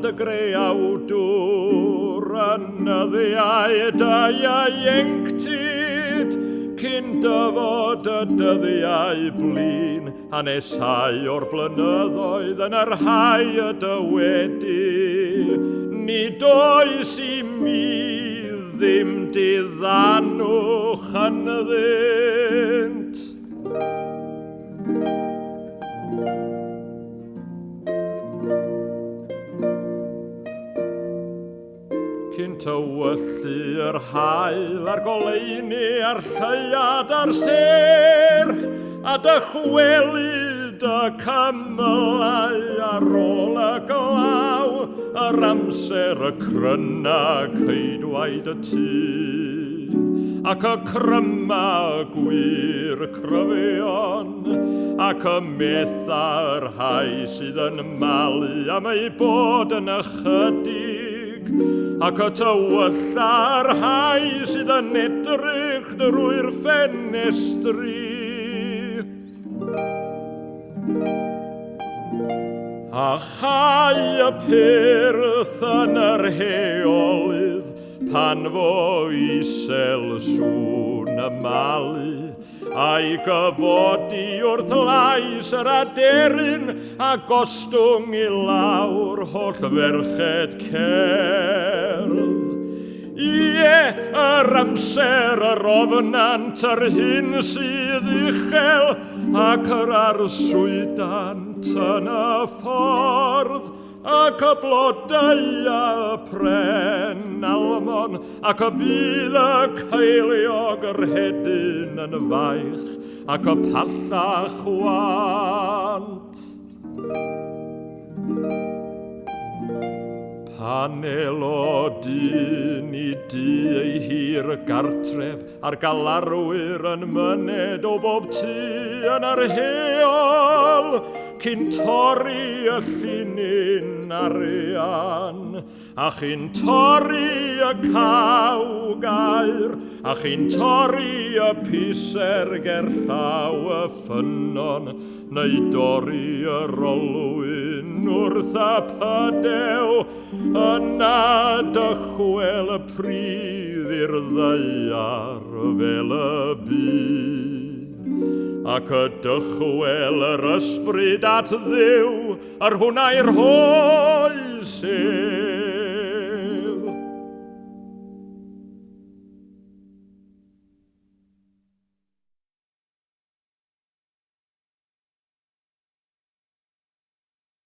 y greawdwr yn y ddiadau a ieunctid, cyn dyfod y dyddiau blin, hanesau o'r blynyddoedd yn yr hau y dywedi. Nid oes I mi ddim diddanwch yn ddynt. Cyn tywyllu yr hael a'r goleuni a'r lleiad a'r ser, a dychwelyd y cymylau ar ôl y glaw, yr amser y cryna ceidwaid y tŷ, ac y cryma y gwir cryfion, ac y metha'r hau sydd yn malu am ei bod yn ychydig, ac y tywylla'r hau sydd yn edrych drwy'r ffenestri. A chau y pyrth yn yr heolydd pan fo isel sŵn y malu, a'i gyfodi wrth lais yr aderyn a gostwng I lawr holl ferched cerdd. Ie, yr amser yr ofnant yr hyn sydd uchel ac yr arswydant yn y ffordd, ac y blodau a y pren almon, ac y bydd y ceiliog yr hedyn yn faich, ac y pallach want. Panel o dyn I dŷ ei hir gartref, a'r galarwyr yn myned o bob tŷ yn yr heol, cyn torri y llinyn arian, a chi'n torri y cawgair, a chi'n torri y piser gerllaw y ffynon, neu dorri y rolwyn wrth y pydew, yna dychwel y pridd i'r ddeiar fel y byd. Ac y dychwel yr ysbryd at Dduw, ar hwnnau'r hoes